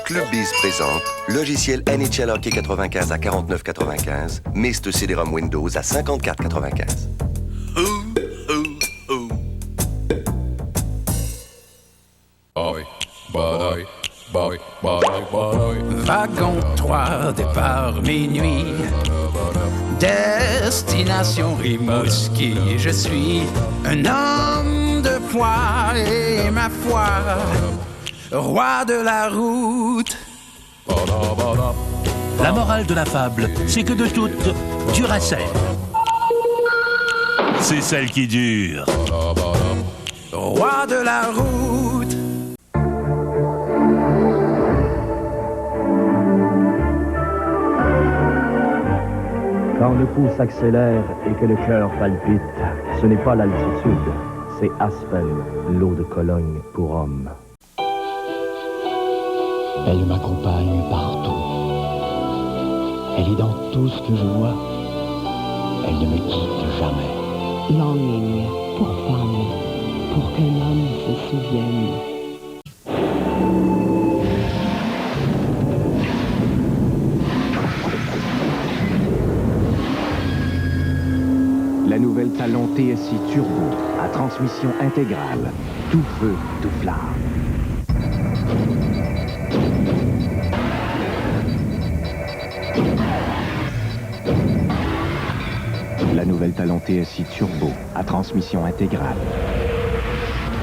Club Biz présente logiciel NHL Hockey 95 à 49,95, Mr. CD-ROM Windows à 54,95. Wagon 3, départ minuit, destination Rimouski. Je suis un homme de foi et ma foi, roi de la route. La morale de la fable, c'est que de toutes, Duracell. C'est celle qui dure. Roi de la route. Quand le pouls s'accélère et que le cœur palpite, ce n'est pas l'altitude, c'est Aspen, l'eau de Cologne pour hommes. Elle m'accompagne partout. Elle est dans tout ce que je vois. Elle ne me quitte jamais. Longing pour femme, pour qu'un homme se souvienne. La nouvelle Talon TSI Turbo à transmission intégrale. Tout feu, tout flamme. La nouvelle Talon TSI Turbo à transmission intégrale.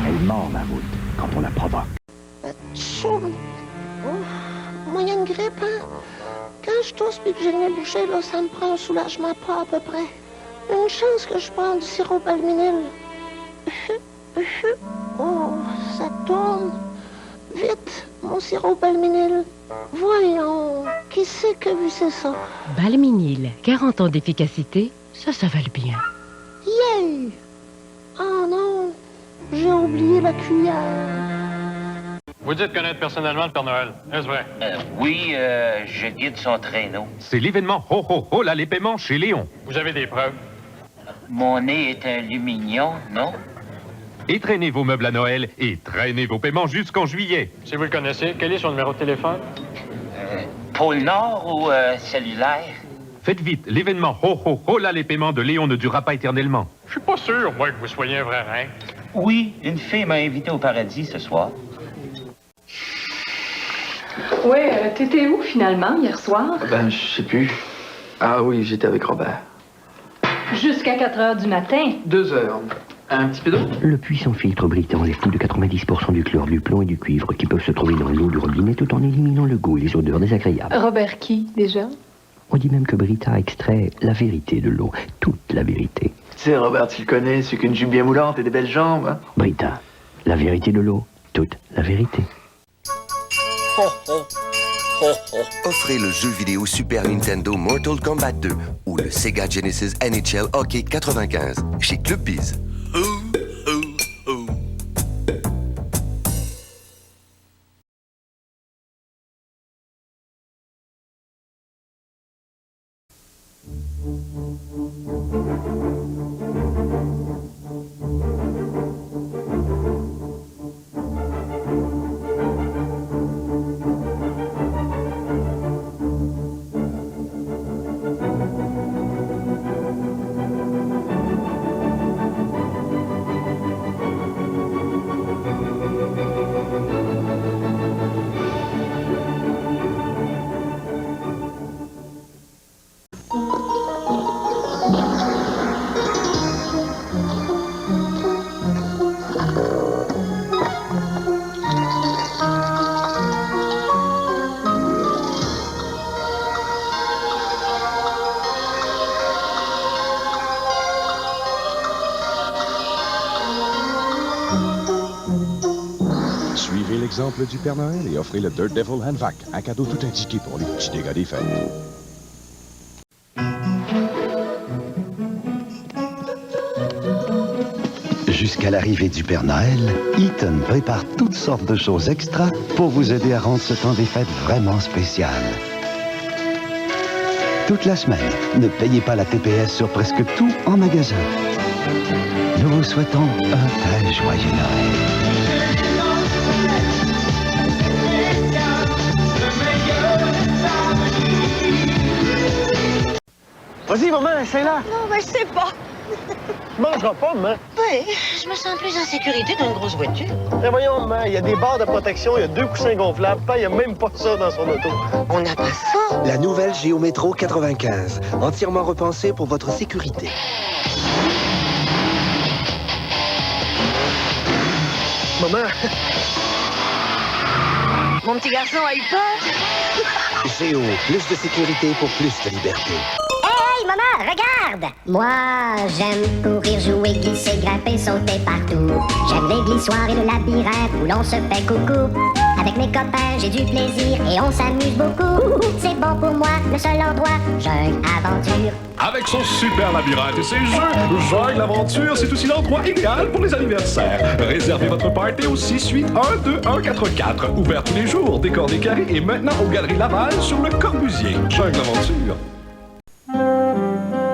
Elle mord ma route quand on la provoque. Chaud. Oh, moyenne grippe, hein? Quand je tousse puis que j'ai le nez bouché, là, ça me prend un soulagement pas à peu près. Une chance que je prends du sirop balminil. Oh, ça tourne. Vite, mon sirop balminil. Voyons, qui c'est que vu c'est ça? Balminil, 40 ans d'efficacité, ça va le bien. Yay! Oh non, j'ai oublié la cuillère. Vous dites connaître personnellement le Père Noël, est-ce vrai? Oui, je guide son traîneau. C'est l'événement Ho Ho Ho, là, les paiements chez Léon. Vous avez des preuves? Mon nez est un lumignon, non? Et traînez vos meubles à Noël et traînez vos paiements jusqu'en juillet. Si vous le connaissez, quel est son numéro de téléphone? Pôle Nord ou cellulaire? Faites vite, l'événement Ho Ho Ho, là, les paiements de Léon ne durera pas éternellement. Je suis pas sûr, moi, que vous soyez un vrai rein. Oui, une fille m'a invité au paradis ce soir. Ouais, t'étais où finalement hier soir? Ben, je sais plus. Ah oui, j'étais avec Robert. Jusqu'à 4 heures du matin? 2 heures. Un petit peu d'eau? Le puissant filtre Brita enlève plus de 90% du chlore, du plomb et du cuivre qui peuvent se trouver dans l'eau du robinet tout en éliminant le goût et les odeurs désagréables. Robert qui, déjà? On dit même que Brita extrait la vérité de l'eau, toute la vérité. Tu sais, Robert, tu le connais, c'est qu'une jupe bien moulante et des belles jambes. Hein? Brita, la vérité de l'eau, toute la vérité. Offrez le jeu vidéo Super Nintendo Mortal Kombat 2 ou le Sega Genesis NHL Hockey 95 chez Club Biz. Suivez l'exemple du Père Noël et offrez le Dirt Devil Hand Vac, un cadeau tout indiqué pour les petits dégâts des fêtes. Jusqu'à l'arrivée du Père Noël, Eaton prépare toutes sortes de choses extra pour vous aider à rendre ce temps des fêtes vraiment spécial. Toute la semaine, ne payez pas la TPS sur presque tout en magasin. Nous vous souhaitons un très joyeux Noël. Vas-y, maman, essaie-la. Non, mais je sais pas. Tu mangeras pas, maman. Oui, je me sens plus en sécurité dans une grosse voiture. Mais voyons, maman, il y a des barres de protection, il y a 2 coussins gonflables. Pas, il n'y a même pas ça dans son auto. On n'a pas ça. La nouvelle Géométro 95, entièrement repensée pour votre sécurité. Maman. Mon petit garçon a eu peur. Géo, plus de sécurité pour plus de liberté. Hey, maman, regarde! Moi, j'aime courir, jouer, glisser, grimper, sauter partout. J'aime les glissoires et le labyrinthe où l'on se fait coucou. Avec mes copains, j'ai du plaisir et on s'amuse beaucoup. C'est bon pour moi, le seul endroit, jungle aventure. Avec son super labyrinthe et ses jeux, Jungle Aventure, c'est aussi l'endroit idéal pour les anniversaires. Réservez votre party au 6812144. Ouvert tous les jours, décor des carrés et maintenant aux Galeries Laval sur le Corbusier. Jungle Aventure.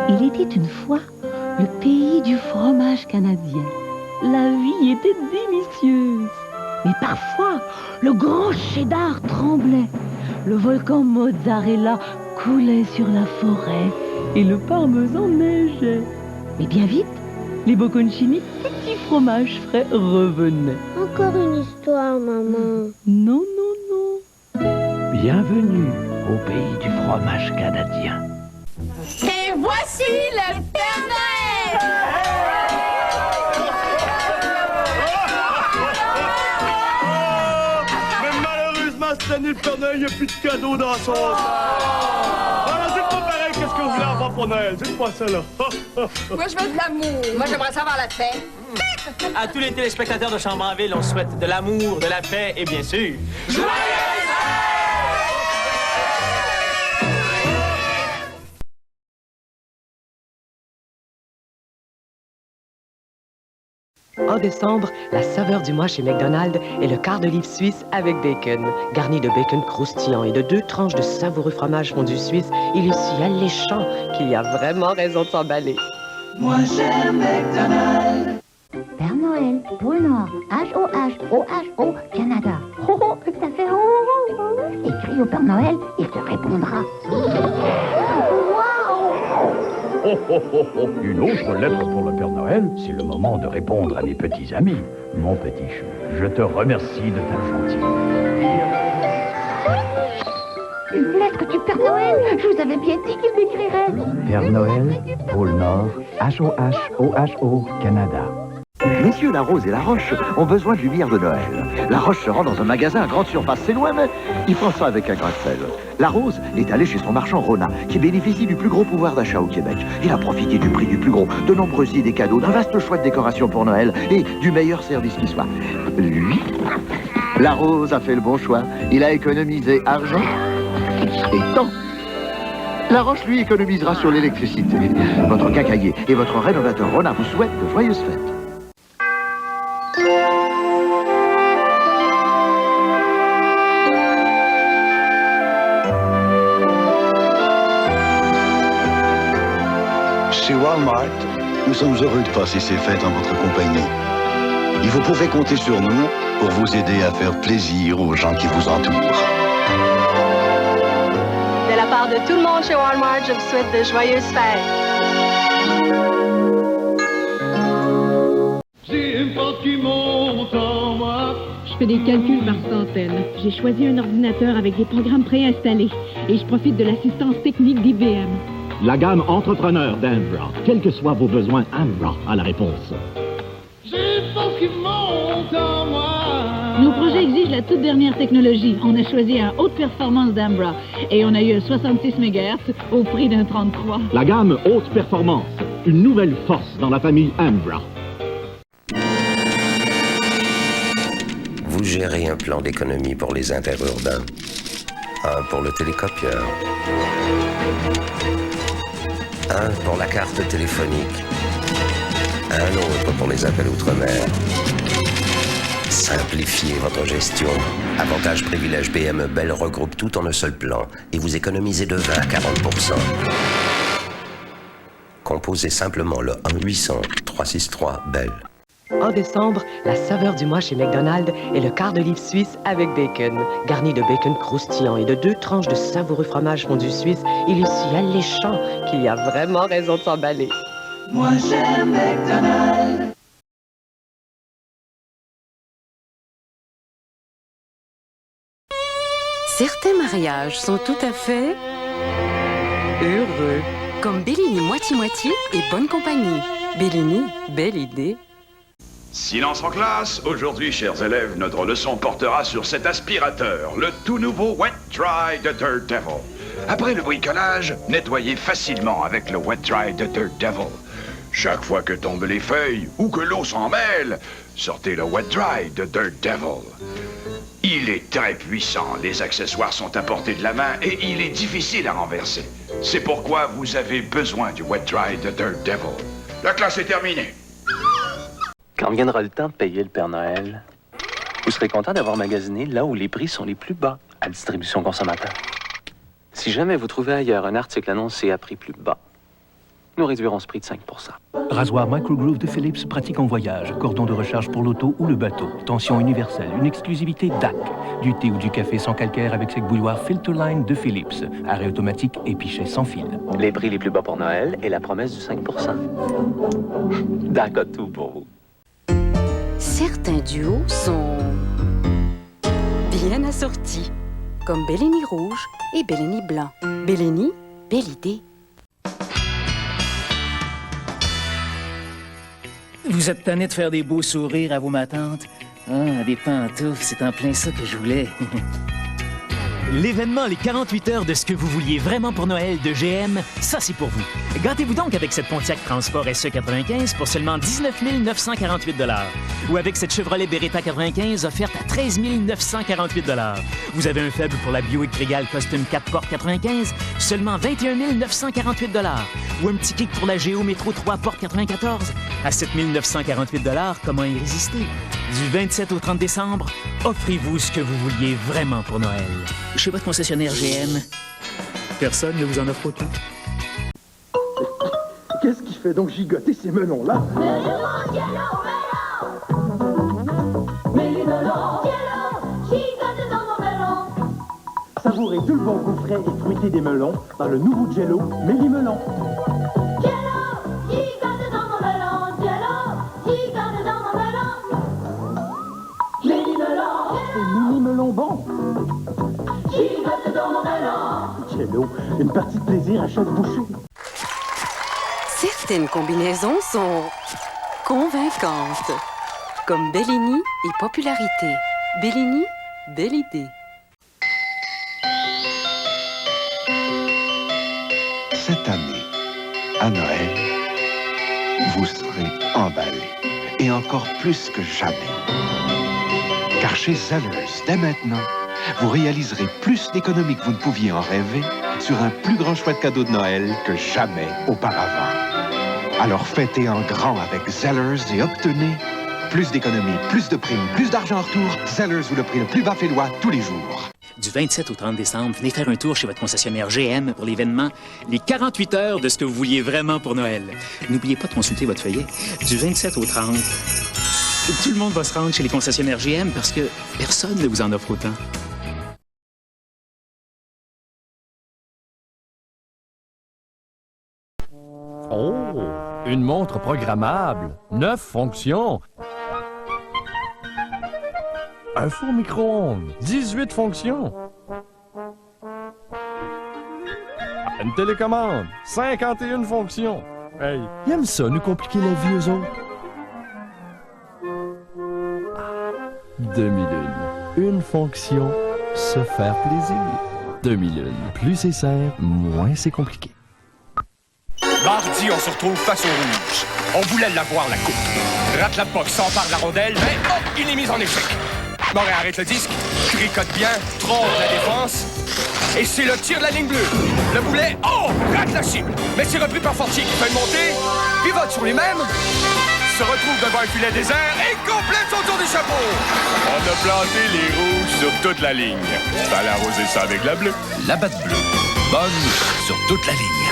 Il était une fois le pays du fromage canadien. La vie était délicieuse. Mais parfois, le grand cheddar tremblait. Le volcan Mozzarella coulait sur la forêt et le parmesan neigeait. Mais bien vite, les bocconcini, petits fromages frais, revenaient. Encore une histoire, maman. Non, non, non. Bienvenue au pays du fromage canadien. Et voici le Père Noël! Mais malheureusement, cette année, le Père Noël, il n'y a plus de cadeaux dans son sac. Alors, dites-moi pareil, qu'est-ce que vous voulez avoir pour Noël? Dites-moi ça, là. Moi, je veux de l'amour. Moi, j'aimerais savoir la paix. À tous les téléspectateurs de Chambre en Ville, on souhaite de l'amour, de la paix et bien sûr... En décembre, la saveur du mois chez McDonald's est le quart de livre suisse avec bacon. Garni de bacon croustillant et de 2 tranches de savoureux fromage fondu suisse, il est si alléchant qu'il y a vraiment raison de s'emballer. Moi, j'aime McDonald's. Père Noël, Pôle Nord, H-O-H-O-H-O, Canada. Oh, oh, ça fait oh, oh, oh. Écris au Père Noël, il te répondra. Oh, oh, oh, oh. Une autre lettre pour le Père Noël, c'est le moment de répondre à mes petits amis. Mon petit chou, je te remercie de ta gentillesse. Une lettre du Père Noël, je vous avais bien dit qu'il m'écrirait. Père Noël, Pôle Nord, H-O-H-O-H-O, Canada. Messieurs La Rose et La Roche ont besoin de lumière de Noël. La Roche se rend dans un magasin à grande surface, c'est loin, mais il prend ça avec un grain de sel. La Rose est allé chez son marchand Rona, qui bénéficie du plus gros pouvoir d'achat au Québec. Il a profité du prix du plus gros, de nombreuses idées cadeaux, d'un vaste choix de décoration pour Noël et du meilleur service qui soit. Lui, La Rose a fait le bon choix. Il a économisé argent et temps. La Roche, lui, économisera sur l'électricité. Votre quincaillier et votre rénovateur Rona vous souhaitent de joyeuses fêtes. Chez Walmart, nous sommes heureux de passer ces fêtes en votre compagnie. Et vous pouvez compter sur nous pour vous aider à faire plaisir aux gens qui vous entourent. De la part de tout le monde chez Walmart, je vous souhaite de joyeuses fêtes. J'ai une porte qui monte en moi. Je fais des calculs par centaines. J'ai choisi un ordinateur avec des programmes préinstallés et je profite de l'assistance technique d'IBM. La gamme entrepreneur d'Ambra. Quels que soient vos besoins, Ambra a la réponse. J'ai une porte qui monte en moi. Nos projets exigent la toute dernière technologie. On a choisi un haute performance d'Ambra et on a eu un 66 MHz au prix d'un 33. La gamme haute performance. Une nouvelle force dans la famille Ambra. Vous gérez un plan d'économie pour les interurbains. Un pour le télécopieur. Un pour la carte téléphonique. Un autre pour les appels outre-mer. Simplifiez votre gestion. Avantages privilèges PME Bell regroupe tout en un seul plan et vous économisez de 20 à 40%. Composez simplement le 1-800-363-BELL. En décembre, la saveur du mois chez McDonald's est le quart de livre suisse avec bacon. Garni de bacon croustillant et de 2 tranches de savoureux fromage fondu suisse, il est si alléchant qu'il y a vraiment raison de s'emballer. Moi j'aime McDonald's. Certains mariages sont tout à fait heureux, comme Bellini moitié-moitié et bonne compagnie. Bellini, belle idée. Silence en classe. Aujourd'hui, chers élèves, notre leçon portera sur cet aspirateur, le tout nouveau Wet Dry de Dirt Devil. Après le bricolage, nettoyez facilement avec le Wet Dry de Dirt Devil. Chaque fois que tombent les feuilles ou que l'eau s'en mêle, sortez le Wet Dry de Dirt Devil. Il est très puissant, les accessoires sont à portée de la main et il est difficile à renverser. C'est pourquoi vous avez besoin du Wet Dry de Dirt Devil. La classe est terminée. Quand viendra le temps de payer le Père Noël, vous serez content d'avoir magasiné là où les prix sont les plus bas à distribution consommateur. Si jamais vous trouvez ailleurs un article annoncé à prix plus bas, nous réduirons ce prix de 5%. Rasoir Microgroove de Philips, pratique en voyage. Cordon de recharge pour l'auto ou le bateau. Tension universelle. Une exclusivité DAC. Du thé ou du café sans calcaire avec sec bouilloire Filterline de Philips. Arrêt automatique et pichet sans fil. Les prix les plus bas pour Noël et la promesse du 5%. DAC a tout pour vous. Certains duos sont bien assortis, comme Bellini rouge et Bellini blanc. Bellini, belle idée. Vous êtes tanné de faire des beaux sourires à vos matantes? Ah, des pantoufles, c'est en plein ça que je voulais. L'événement Les 48 heures de ce que vous vouliez vraiment pour Noël de GM, ça c'est pour vous. Gâtez-vous donc avec cette Pontiac Transport SE95 pour seulement 19 948 $. Ou avec cette Chevrolet Beretta 95 offerte à 13 948 $. Vous avez un faible pour la Buick Regal Custom 4 portes 95, seulement 21 948 $. Ou un petit kick pour la Géo Métro 3 portes 94, à 7 948 $. Comment y résister? Du 27 au 30 décembre, offrez-vous ce que vous vouliez vraiment pour Noël. Chez votre concessionnaire GM, personne ne vous en offre autant. Qu'est-ce qui fait donc gigoter ces melons-là? Savourez tout le bon goût frais et fruité des melons dans le nouveau Jello Méli-Melon. Melon bon. Jello, une partie de plaisir à chaque bouchée. Certaines combinaisons sont convaincantes, comme Bellini et popularité. Bellini, belle idée. Cette année, à Noël, vous serez emballés, et encore plus que jamais. Car chez Zellers, dès maintenant, vous réaliserez plus d'économies que vous ne pouviez en rêver sur un plus grand choix de cadeaux de Noël que jamais auparavant. Alors fêtez en grand avec Zellers et obtenez plus d'économies, plus de primes, plus d'argent en retour. Zellers vous le prix le plus bas félois tous les jours. Du 27 au 30 décembre, venez faire un tour chez votre concessionnaire GM pour l'événement Les 48 heures de ce que vous vouliez vraiment pour Noël. N'oubliez pas de consulter votre feuillet. Du 27 au 30, tout le monde va se rendre chez les concessionnaires GM parce que personne ne vous en offre autant. Oh, une montre programmable, 9 fonctions. Un four micro-ondes, 18 fonctions. Une télécommande, 51 fonctions. Hey, ils aiment ça, nous compliquer la vie aux autres. Demi-lune, une fonction, se faire plaisir. Demi-lune, plus c'est simple, moins c'est compliqué. Mardi, on se retrouve face au rouge. On voulait l'avoir, la coupe. Rate la boxe, s'empare de la rondelle, mais hop, il est mis en échec. Moret arrête le disque, tricote bien, trompe la défense, et c'est le tir de la ligne bleue. Le boulet, oh, rate la cible. Mais c'est repris par Fortier qui fait une montée, pivote sur lui-même, se retrouve devant un filet désert et complète son tour du chapeau. On a planté les rouges sur toute la ligne. Fallait arroser ça avec la bleue. La batte bleue, bonne sur toute la ligne.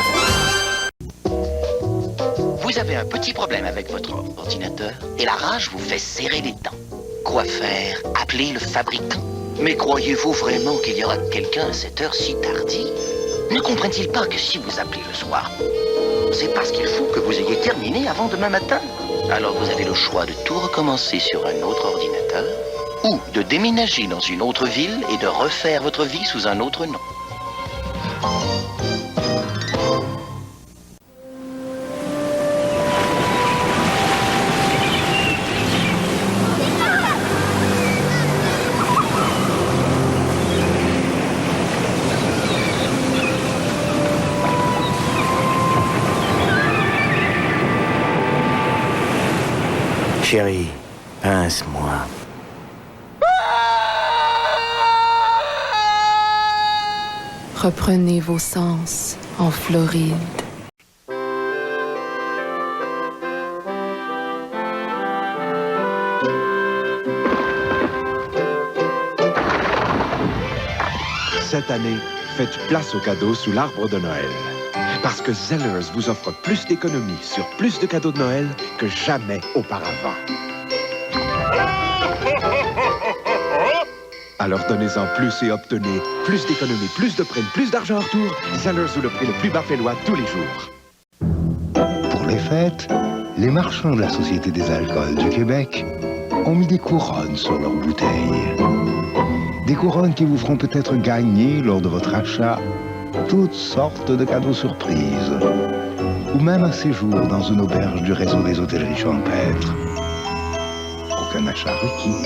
Vous avez un petit problème avec votre ordinateur et la rage vous fait serrer les dents. Quoi faire? Appelez le fabricant. Mais croyez-vous vraiment qu'il y aura quelqu'un à cette heure si tardive? Ne comprennent-ils pas que si vous appelez le soir, c'est parce qu'il faut que vous ayez terminé avant demain matin? Alors vous avez le choix de tout recommencer sur un autre ordinateur ou de déménager dans une autre ville et de refaire votre vie sous un autre nom. Chérie, pince-moi. Reprenez vos sens en Floride. Cette année, faites place aux cadeaux sous l'arbre de Noël. Parce que Zellers vous offre plus d'économies sur plus de cadeaux de Noël que jamais auparavant. Alors donnez-en plus et obtenez plus d'économies, plus de primes, plus d'argent en retour. Zellers ou le prix le plus bas félois tous les jours. Pour les fêtes, les marchands de la Société des alcools du Québec ont mis des couronnes sur leurs bouteilles. Des couronnes qui vous feront peut-être gagner lors de votre achat toutes sortes de cadeaux surprises, ou même un séjour dans une auberge du réseau des hôtelleries champêtres. Aucun achat requis.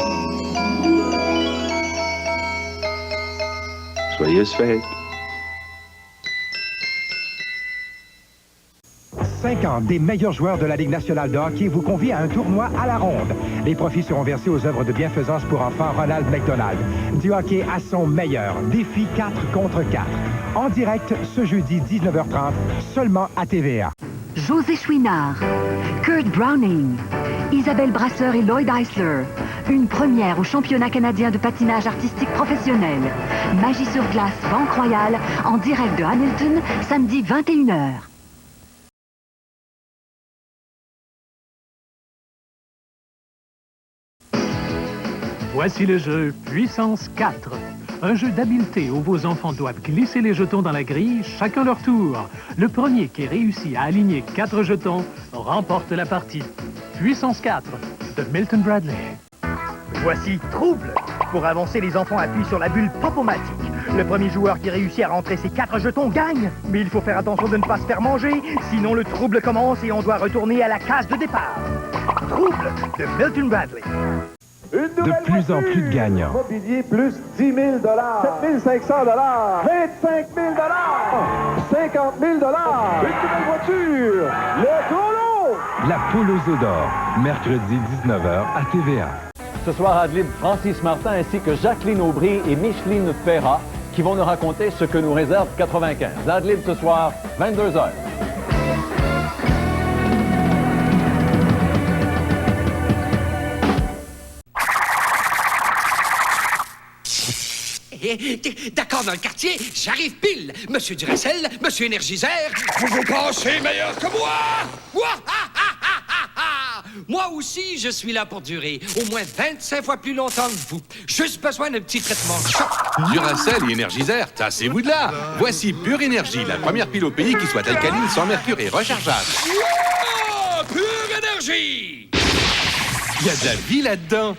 Joyeuses fêtes. 50 des meilleurs joueurs de la Ligue nationale de hockey vous convient à un tournoi à la ronde. Les profits seront versés aux œuvres de bienfaisance pour enfants Ronald McDonald. Du hockey à son meilleur. Défi 4 contre 4. En direct ce jeudi 19h30, seulement à TVA. José Chouinard, Kurt Browning, Isabelle Brasseur et Lloyd Eisler. Une première au championnat canadien de patinage artistique professionnel. Magie sur glace Banque Royale, en direct de Hamilton, samedi 21h. Voici le jeu Puissance 4. Un jeu d'habileté où vos enfants doivent glisser les jetons dans la grille, chacun leur tour. Le premier qui réussit à aligner 4 jetons remporte la partie. Puissance 4 de Milton Bradley. Voici Trouble. Pour avancer, les enfants appuient sur la bulle Pop-O-Matic. Le premier joueur qui réussit à rentrer ses 4 jetons gagne. Mais il faut faire attention de ne pas se faire manger, sinon le trouble commence et on doit retourner à la case de départ. Trouble de Milton Bradley. De plus en plus de gagnants. Mobilier plus 10 000 $, 7 500 $, 25 000 $, 50 000 $, une nouvelle voiture, le chrono! La poule aux œufs d'or, mercredi 19h à TVA. Ce soir, à Adlib, Francis Martin ainsi que Jacqueline Aubry et Micheline Ferrat qui vont nous raconter ce que nous réserve 95. Adlib ce soir, 22h. D'accord, dans le quartier, j'arrive pile. Monsieur Duracell, Monsieur Énergiseur, vous vous pensez meilleur que moi? Moi aussi, je suis là pour durer. Au moins 25 fois plus longtemps que vous. Juste besoin d'un petit traitement choc. Duracell et Énergiseur, tassez-vous de là. Voici Pure Énergie, la première pile au pays qui soit alcaline, sans mercure et rechargeable. Wow! Pure Énergie! Il y a de la vie là-dedans.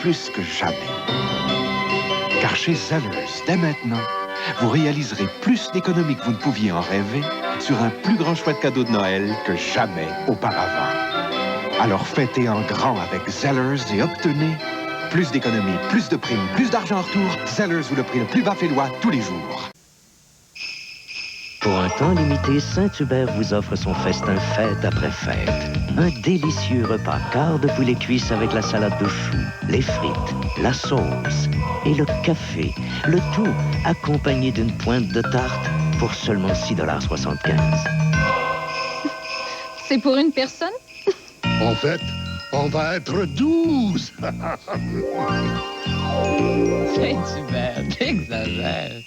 plus que jamais. Car chez Zellers, dès maintenant, vous réaliserez plus d'économies que vous ne pouviez en rêver sur un plus grand choix de cadeaux de Noël que jamais auparavant. Alors fêtez en grand avec Zellers et obtenez plus d'économies, plus de primes, plus d'argent en retour. Zellers vous le prix le plus bas félois tous les jours. Pour un temps limité, Saint-Hubert vous offre son festin fête après fête. Un délicieux repas quart de poulet cuisse avec la salade de choux, les frites, la sauce et le café. Le tout accompagné d'une pointe de tarte pour seulement 6,75 $. C'est pour une personne? En fait, on va être 12. Saint-Hubert, t'exagères.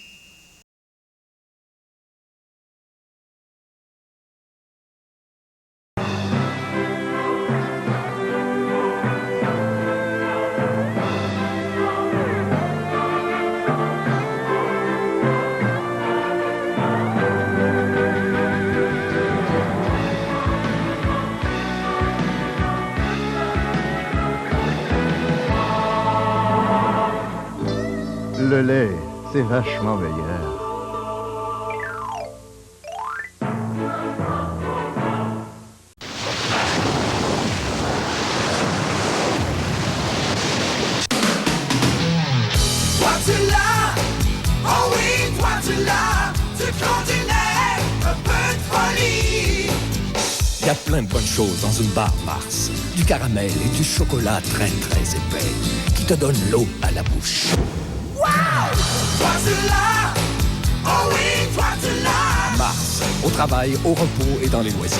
Le lait, c'est vachement meilleur. Toi tu l'as, oh oui, toi tu l'as, tu contenais un peu de folie. Il y a plein de bonnes choses dans une barre Mars. Du caramel et du chocolat très très épais qui te donnent l'eau à la bouche. Wow! Toi tu l'as, oh oui, toi tu l'as. Mars, au travail, au repos et dans les loisirs.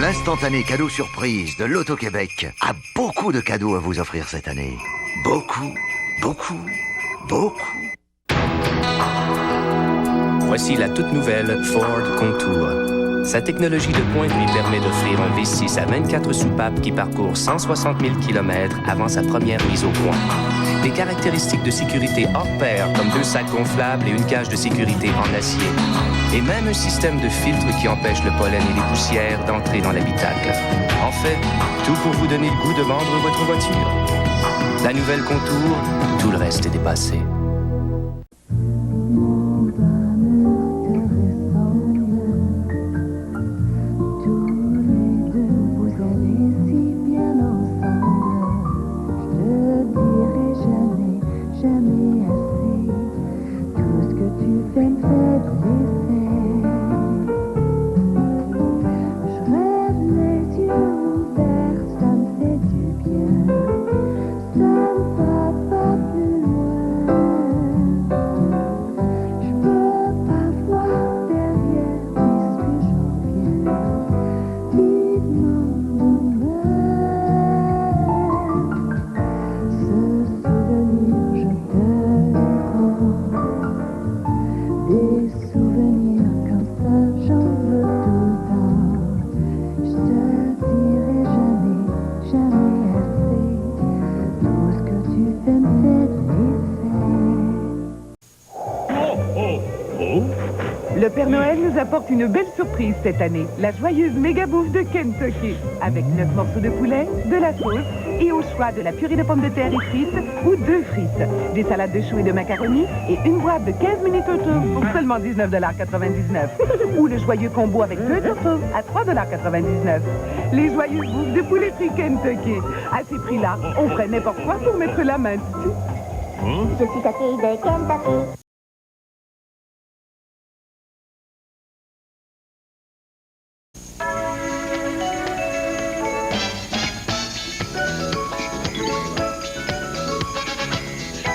L'instantané cadeau surprise de l'Auto-Québec a beaucoup de cadeaux à vous offrir cette année. Beaucoup, beaucoup, beaucoup. Voici la toute nouvelle Ford Contour. Sa technologie de pointe lui permet d'offrir un V6 à 24 soupapes qui parcourt 160 000 km avant sa première mise au point. Des caractéristiques de sécurité hors pair, comme 2 sacs gonflables et une cage de sécurité en acier. Et même un système de filtre qui empêche le pollen et les poussières d'entrer dans l'habitacle. En fait, tout pour vous donner le goût de vendre votre voiture. La nouvelle Contour, tout le reste est dépassé. Le Père Noël nous apporte une belle surprise cette année, la joyeuse méga bouffe de Kentucky, avec 9 morceaux de poulet, de la sauce et au choix de la purée de pommes de terre et frites ou 2 frites, des salades de choux et de macaroni et une boîte de 15 mini turtles pour seulement 19,99 $. Ou le joyeux combo avec 2 turtles à 3,99 $. Les joyeuses bouffes de poulet frit Kentucky. À ces prix-là, on ferait n'importe quoi pour mettre la main dessus. Je suis ta fille de Kentucky.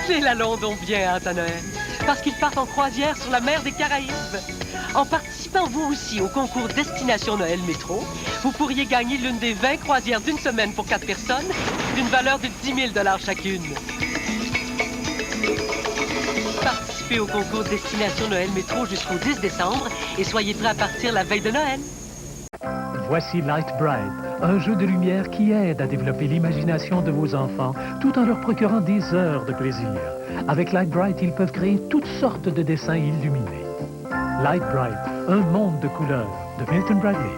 J'ai la London bien hâte à Noël, parce qu'ils partent en croisière sur la mer des Caraïbes. En participant vous aussi au concours Destination Noël Métro, vous pourriez gagner l'une des 20 croisières d'une semaine pour 4 personnes, d'une valeur de 10 000 $ chacune. Participez Participez au concours Destination Noël Métro jusqu'au 10 décembre et soyez prêts à partir la veille de Noël. Voici Light Bright, un jeu de lumière qui aide à développer l'imagination de vos enfants tout en leur procurant des heures de plaisir. Avec Light Bright, ils peuvent créer toutes sortes de dessins illuminés. Light Bright, un monde de couleurs, de Milton Bradley.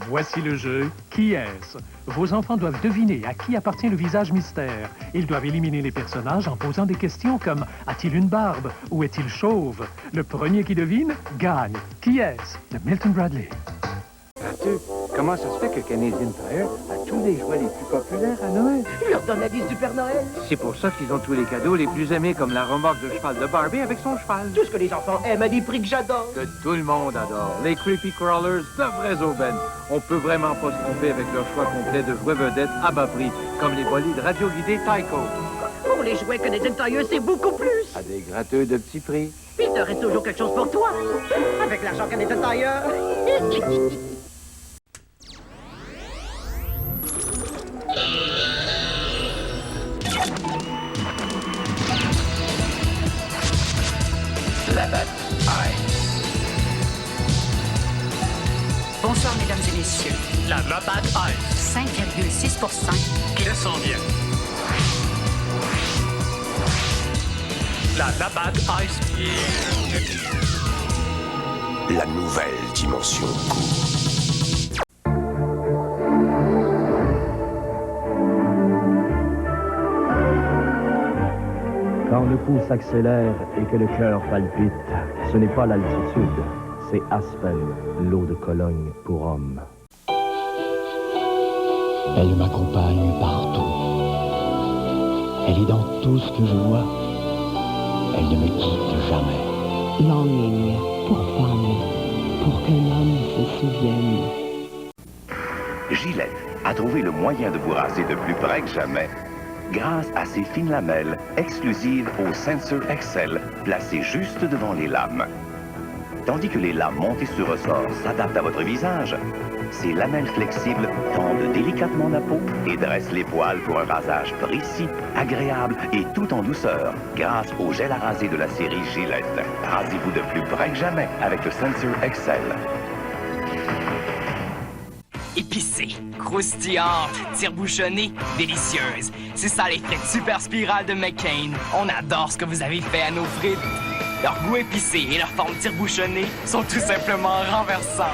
Voici le jeu Qui est-ce? Vos enfants doivent deviner à qui appartient le visage mystère. Ils doivent éliminer les personnages en posant des questions comme a-t-il une barbe ou est-il chauve? Le premier qui devine gagne. Qui est-ce? De Milton Bradley. Comment ça se fait que Canadian Tire a tous les jouets les plus populaires à Noël? Il leur donne la liste du Père Noël. C'est pour ça qu'ils ont tous les cadeaux les plus aimés, comme la remorque de cheval de Barbie avec son cheval. Tout ce que les enfants aiment à des prix que j'adore. Que tout le monde adore. Les Creepy Crawlers, de vraies aubaines. On peut vraiment pas se tromper avec leur choix complet de jouets vedettes à bas prix, comme les bolides radio-guidés Tyco. Pour les jouets Canadian Tire, c'est beaucoup plus. À des gratteux de petits prix. Il te reste toujours quelque chose pour toi. Avec l'argent Canadian Tire. La bataille. Bonsoir, mesdames et messieurs. La bataille. 5,6%. Qui le sent bien. La bataille. La nouvelle dimension court. Quand le pouls s'accélère et que le cœur palpite, ce n'est pas l'altitude, c'est Aspen, l'eau de Cologne pour hommes. Elle m'accompagne partout. Elle est dans tout ce que je vois. Elle ne me quitte jamais. Longing pour femme, pour qu'un homme se souvienne. Gillette a trouvé le moyen de vous raser de plus près que jamais grâce à ses fines lamelles exclusives au Sensor XL placées juste devant les lames. Tandis que les lames montées sur ressort s'adaptent à votre visage, ces lamelles flexibles tendent délicatement la peau et dressent les poils pour un rasage précis, agréable et tout en douceur grâce au gel à raser de la série Gillette. Rasez-vous de plus près que jamais avec le Sensor XL. Épicée, croustillante, tire-bouchonnée, délicieuse. C'est ça les frites super spirales de McCain. On adore ce que vous avez fait à nos frites. Leur goût épicé et leur forme tire-bouchonnée sont tout simplement renversants.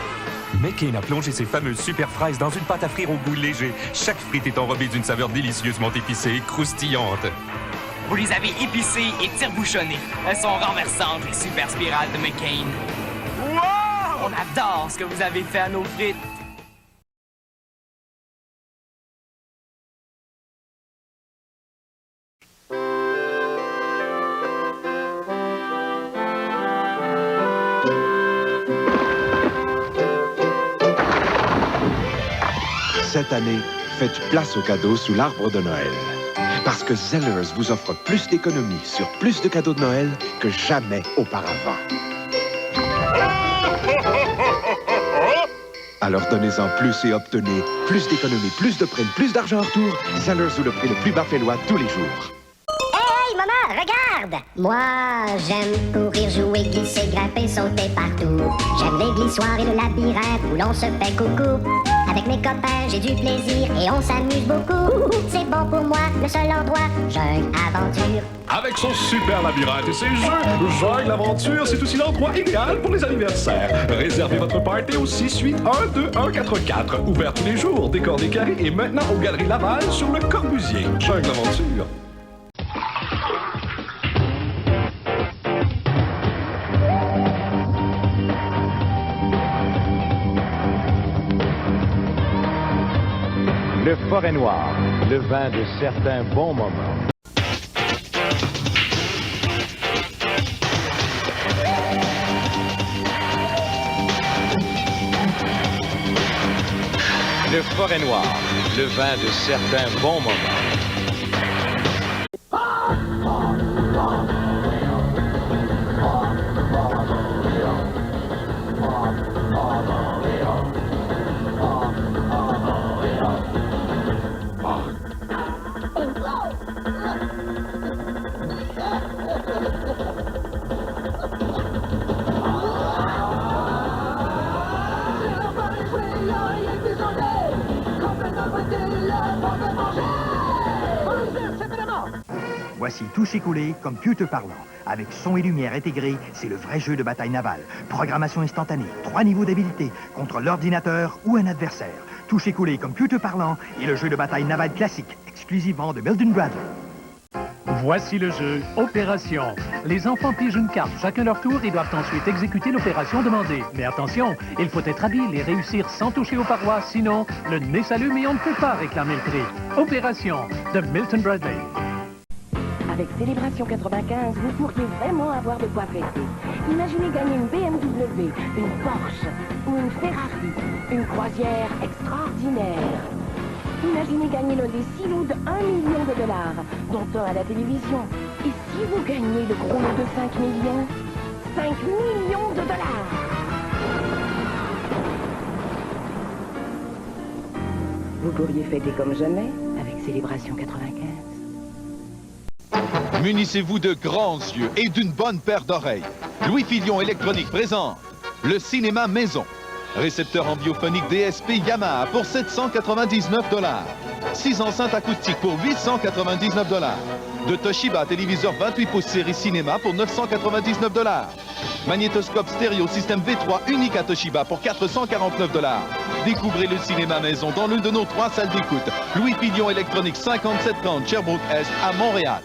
McCain a plongé ses fameuses super fraises dans une pâte à frire au goût léger. Chaque frite est enrobée d'une saveur délicieusement épicée et croustillante. Vous les avez épicées et tire-bouchonnées. Elles sont renversantes, les super spirales de McCain. Wow! On adore ce que vous avez fait à nos frites. Cette année, faites place aux cadeaux sous l'arbre de Noël. Parce que Zellers vous offre plus d'économies sur plus de cadeaux de Noël que jamais auparavant. Alors donnez-en plus et obtenez plus d'économies, plus de primes, plus d'argent en retour. Zellers vous le prix le plus bas félois tous les jours. Hey, maman, regarde! Moi, j'aime courir, jouer, glisser, grimper, sauter partout. J'aime les glissoires et le labyrinthe où l'on se fait coucou. Avec mes copains, j'ai du plaisir et on s'amuse beaucoup. C'est bon pour moi, le seul endroit, jungle aventure. Avec son super labyrinthe et ses jeux, Jungle Aventure, c'est aussi l'endroit idéal pour les anniversaires. Réservez votre party au 6812144. Ouvert tous les jours, décor des carrés et maintenant aux Galeries Laval sur le Corbusier. Jungle Aventure. Le Forêt Noir, le vin de certains bons moments. Le Forêt Noir, le vin de certains bons moments. Voici Touché Coulé, computer parlant. Avec son et lumière intégrés, c'est le vrai jeu de bataille navale. Programmation instantanée, 3 niveaux d'habilité, contre l'ordinateur ou un adversaire. Touché Coulé, computer parlant et le jeu de bataille navale classique, exclusivement de Milton Bradley. Voici le jeu Opération. Les enfants pigent une carte, chacun leur tour, et doivent ensuite exécuter l'opération demandée. Mais attention, il faut être habile et réussir sans toucher aux parois, sinon le nez s'allume et on ne peut pas réclamer le prix. Opération de Milton Bradley. Avec Célébration 95, vous pourriez vraiment avoir de quoi fêter. Imaginez gagner une BMW, une Porsche ou une Ferrari, une croisière extraordinaire. Imaginez gagner l'un des 6 lots de 1 million de dollars, dont un à la télévision. Et si vous gagnez le gros lot de 5 millions, 5 millions de dollars. Vous pourriez fêter comme jamais avec Célébration 95. Munissez-vous de grands yeux et d'une bonne paire d'oreilles. Louis Filion Électronique présente le cinéma maison. Récepteur ambiophonique DSP Yamaha pour 799 $. 6 enceintes acoustiques pour 899 $. De Toshiba téléviseur 28 pouces série cinéma pour 999 $. Magnétoscope stéréo système V3 unique à Toshiba pour 449 $. Découvrez le cinéma maison dans l'une de nos 3 salles d'écoute. Louis Filion Électronique 5730 Sherbrooke Est à Montréal.